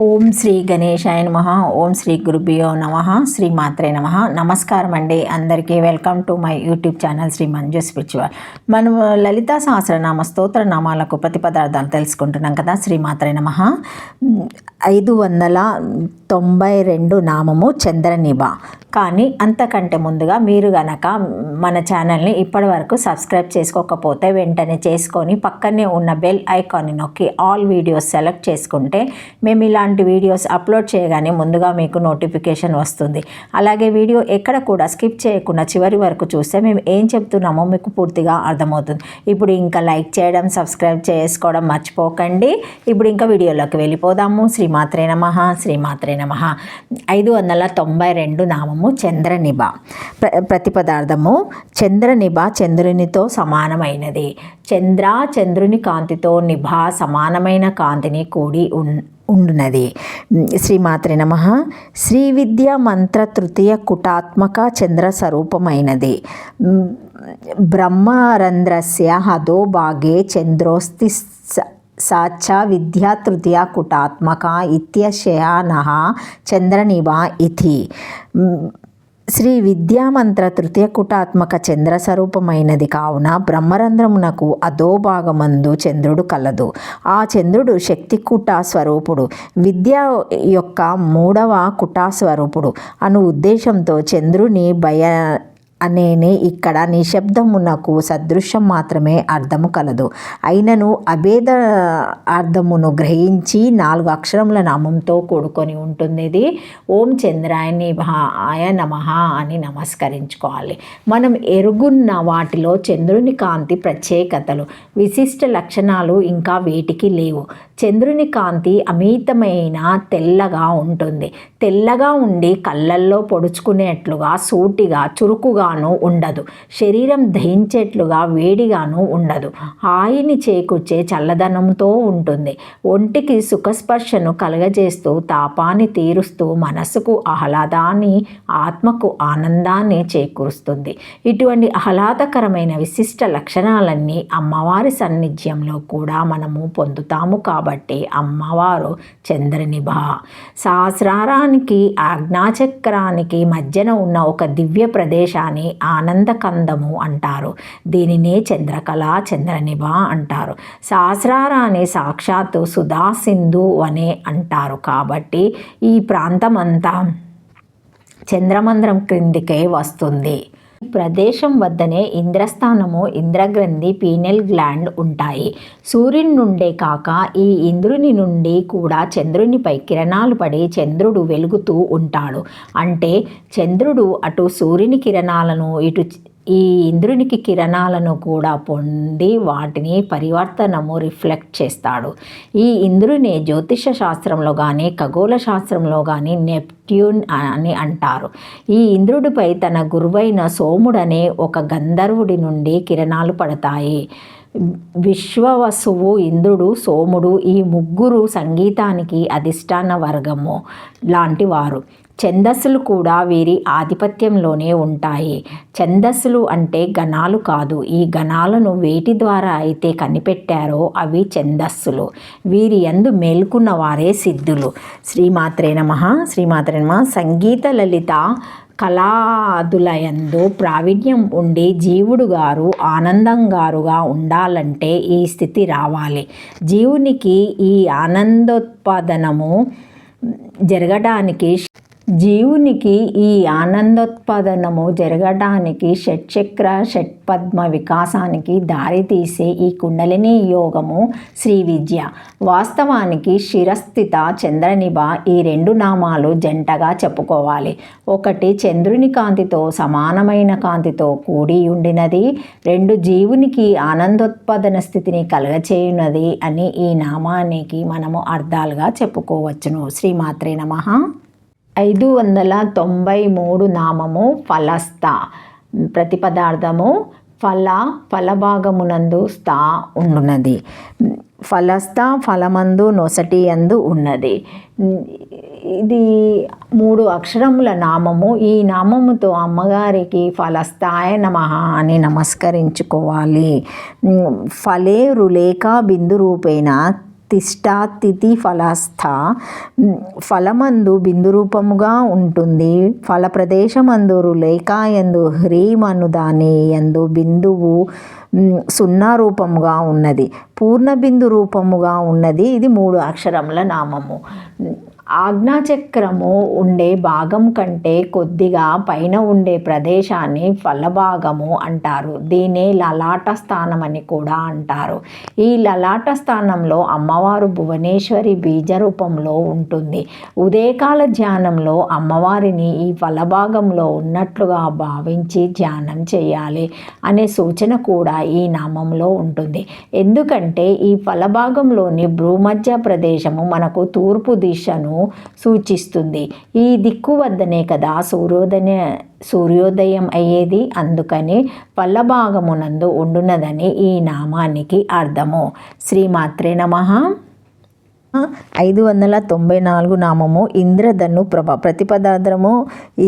ఓం శ్రీ గణేశాయ నమః. ఓం శ్రీ గురుభ్యో నమః. శ్రీ మాత్రే నమః. నమస్కారం అండి అందరికీ. Welcome to my YouTube channel Shri Manju spiritual. మనం లలితా సహస్రనామ స్తోత్ర నామాలకు ప్రతిపదార్థాలు తెలుసుకుంటున్నాం కదా. శ్రీ మాత్రే నమః. 592 నామము చంద్రనిభ. కానీ అంతకంటే ముందుగా మీరు గనక మన ఛానల్ని ఇప్పటి వరకు సబ్స్క్రైబ్ చేసుకోకపోతే వెంటనే చేసుకొని పక్కనే ఉన్న బెల్ ఐకాన్ని నొక్కి ఆల్ వీడియోస్ సెలెక్ట్ చేసుకుంటే మేము ఇలాంటి వీడియోస్ అప్లోడ్ చేయగానే ముందుగా మీకు నోటిఫికేషన్ వస్తుంది. అలాగే వీడియో ఎక్కడ కూడా స్కిప్ చేయకుండా చివరి వరకు చూస్తే మేము ఏం చెప్తున్నామో మీకు పూర్తిగా అర్థమవుతుంది. ఇప్పుడు ఇంకా లైక్ చేయడం, సబ్స్క్రైబ్ చేసుకోవడం మర్చిపోకండి. ఇప్పుడు ఇంకా వీడియోలోకి వెళ్ళిపోదాము. శ్రీమాత్రే నమః. శ్రీమాత్రే నమః. 592 నామము చంద్రనిభ. ప్రతిపదార్థము చంద్రనిభ చంద్రునితో సమానమైనది. చంద్ర చంద్రుని కాంతితో నిభ సమానమైన కాంతిని కూడి ఉండునది. శ్రీమాత్రే నమః. శ్రీ విద్య మంత్ర తృతీయ కుటాత్మక చంద్ర స్వరూపమైనది. బ్రహ్మరంధ్రస్య అధోభాగే చంద్రోస్తి సాచ విద్యా తృతీయ కుటాత్మక ఇత్యశయానః చంద్రనిభ ఇతి. శ్రీ విద్యామంత్ర తృతీయ కుటాత్మక చంద్ర స్వరూపమైనది కావున బ్రహ్మరంధ్రమునకు అధోభాగమందు చంద్రుడు కలదు. ఆ చంద్రుడు శక్తి కుట స్వరూపుడు, విద్య యొక్క 3వ కుట స్వరూపుడు అను ఉద్దేశంతో చంద్రుని అనేనే ఇక్కడ నిశ్శబ్దమునకు సదృశ్యం మాత్రమే అర్థము కలదు. అయినను అభేద అర్థమును గ్రహించి 4 అక్షరముల నామంతో కూడుకొని ఉంటుంది. ఇది ఓం చంద్రాయ నమః అని నమస్కరించుకోవాలి. మనం ఎరుగున్న వాటిలో చంద్రుని కాంతి ప్రత్యేకతలు, విశిష్ట లక్షణాలు ఇంకా వేటికి లేవు. చంద్రుని కాంతి అమితమైన తెల్లగా ఉంటుంది. తెల్లగా ఉండి కళ్ళల్లో పొడుచుకునేట్లుగా సూటిగా చురుకుగాను ఉండదు. శరీరం దహించేట్లుగా వేడిగాను ఉండదు. హాయిని చేకూర్చే చల్లదనంతో ఉంటుంది. ఒంటికి సుఖస్పర్శను కలగజేస్తూ తాపాన్ని తీరుస్తూ మనసుకు ఆహ్లాదాన్ని, ఆత్మకు ఆనందాన్ని చేకూరుస్తుంది. ఇటువంటి ఆహ్లాదకరమైన విశిష్ట లక్షణాలన్నీ అమ్మవారి సాన్నిధ్యంలో కూడా మనము పొందుతాము. కాబట్టి అమ్మవారు చంద్రనిభ. సహస్రారానికి ఆజ్ఞాచక్రానికి మధ్యన ఉన్న ఒక దివ్య ప్రదేశాన్ని ఆనందకందము అంటారు. దీనినే చంద్రకళ, చంద్రనిభ అంటారు. సహస్రారాన్ని సాక్షాత్తు సుధా సింధు అనే అంటారు. కాబట్టి ఈ ప్రాంతమంతా చంద్రమంద్రం క్రిందికే వస్తుంది. ఈ ప్రదేశం వద్దనే ఇంద్రస్థానము, ఇంద్రగ్రంథి, పీనెల్ గ్లాండ్ ఉంటాయి. సూర్యుని నుండే కాక ఈ ఇంద్రుని నుండి కూడా చంద్రునిపై కిరణాలు పడి చంద్రుడు వెలుగుతూ ఉంటాడు. అంటే చంద్రుడు అటు సూర్యుని కిరణాలను, ఇటు ఈ ఇంద్రునికి కిరణాలను కూడా పొంది వాటిని పరివర్తనము రిఫ్లెక్ట్ చేస్తాడు. ఈ ఇంద్రుని జ్యోతిష శాస్త్రంలో కానీ ఖగోళ శాస్త్రంలో కానీ నెప్ట్యూన్ అని అంటారు. ఈ ఇంద్రుడిపై తన గురువైన సోముడనే ఒక గంధర్వుడి నుండి కిరణాలు పడతాయి. విశ్వవసువు, ఇంద్రుడు, సోముడు ఈ ముగ్గురు సంగీతానికి అధిష్టాన వర్గము లాంటి వారు. ఛందస్సులు కూడా వీరి ఆధిపత్యంలోనే ఉంటాయి. ఛందస్సులు అంటే గణాలు కాదు. ఈ గణాలను వేటి ద్వారా అయితే కనిపెట్టారో అవి ఛందస్సులు. వీరి యందు మేల్కున్న వారే సిద్ధులు. శ్రీమాత్రే నమః. శ్రీమాత్రే నమః. సంగీత లలిత కళాదులయందు ప్రావీణ్యం ఉండి జీవుడు గారు ఆనందంగారుగా ఉండాలంటే ఈ స్థితి రావాలి. జీవునికి ఈ ఆనందోత్పాదనము జరగడానికి షట్చక్ర షట్పద్మ వికాసానికి దారితీసే ఈ కుండలిని యోగము శ్రీ విద్య. వాస్తవానికి శిరస్థిత చంద్రనిభ ఈ 2 నామాలు జంటగా చెప్పుకోవాలి. ఒకటి చంద్రుని కాంతితో సమానమైన కాంతితో కూడి ఉండినది, 2 జీవునికి ఆనందోత్పాదన స్థితిని కలగచేయున్నది అని ఈ నామానికి మనము అర్థాలుగా చెప్పుకోవచ్చును. శ్రీమాత్రే నమః. 593 నామము ఫలస్థ. ప్రతిపదార్థము ఫలభాగమునందు స్థా ఉండునది. ఫలస్థ ఫలమందు నొసటి యందు ఉన్నది. ఇది 3 అక్షరముల నామము. ఈ నామముతో అమ్మగారికి ఫలస్థాయ నమః అని నమస్కరించుకోవాలి. ఫలే రులేఖ బిందు రూపేణ తిష్టాతిథి ఫలస్థ ఫలమందు బిందు రూపముగా ఉంటుంది. ఫల ప్రదేశమందు రేఖాయందు హ్రీం అను దాని యందు బిందువు సున్నా రూపముగా ఉన్నది. పూర్ణ బిందు రూపముగా ఉన్నది. ఇది 3 అక్షరముల నామము. ఆజ్ఞాచక్రము ఉండే భాగం కంటే కొద్దిగా పైన ఉండే ప్రదేశాన్ని ఫలభాగము అంటారు. దీన్ని లలాట స్థానం అని కూడా అంటారు. ఈ లలాట స్థానంలో అమ్మవారు భువనేశ్వరి బీజ రూపంలో ఉంటుంది. ఉదయకాల ధ్యానంలో అమ్మవారిని ఈ ఫలభాగంలో ఉన్నట్లుగా భావించి ధ్యానం చేయాలి అనే సూచన కూడా ఈ నామంలో ఉంటుంది. ఎందుకంటే ఈ ఫలభాగంలోని భూమధ్య ప్రదేశము మనకు తూర్పు దిశను సూచిస్తుంది. ఈ దిక్కు వద్దనే కదా సూర్యోదయం అయ్యేది. అందుకని ఫలభాగమునందు ఉండునదని ఈ నామానికి అర్థము. శ్రీమాత్రే నమః. 594 నామము ఇంద్రధను ప్రభ. ప్రతిపదార్థము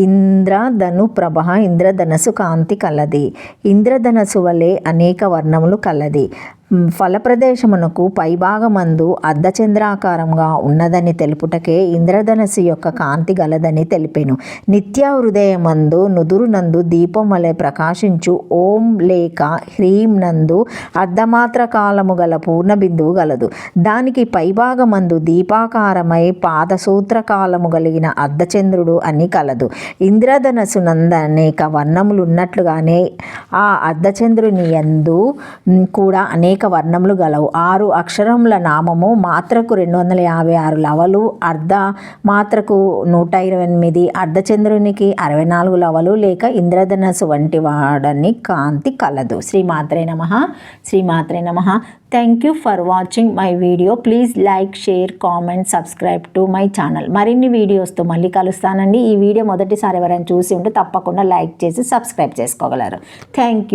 ఇంద్రధను ప్రభ. ఇంద్రధనస్సు కాంతి కలది. ఇంద్రధనస్సు వలె అనేక వర్ణములు కలది. ఫలప్రదేశమునకు పైభాగమందు అర్ధచంద్రాకారంగా ఉన్నదని తెలుపుటకే ఇంద్రధనస్సు యొక్క కాంతి గలదని తెలిపెను. నిత్య హృదయమందు నుదురునందు దీపం వలె ప్రకాశించు ఓం లేక హ్రీం నందు అర్ధమాత్ర కాలము గల పూర్ణ బిందువు గలదు. దానికి పైభాగమందు దీపాకారమై పాదసూత్ర కాలము కలిగిన అర్ధచంద్రుడు అని కలదు. ఇంద్రధనస్సు నందు అనేక వర్ణములు ఉన్నట్లుగానే ఆ అర్ధచంద్రుని యందు కూడా అనేక వర్ణములు గలవు. 6 అక్షరముల నామము. మాత్రకు 256 లవలు, అర్ధ మాత్రకు 128, అర్ధచంద్రునికి 64 లవలు లేక ఇంద్రధనస్సు వంటి వాడని కాంతి కలదు. శ్రీమాత్రే నమః. శ్రీమాత్రే నమః. Thank you for watching my video. Please like, share, comment, subscribe to my channel. మరిన్ని వీడియోస్తో మళ్ళీ కలుస్తానండి. ఈ వీడియో మొదటిసారి ఎవరైనా చూసి ఉంటే తప్పకుండా లైక్ చేసి సబ్స్క్రైబ్ చేసుకోగలరు. Thank you.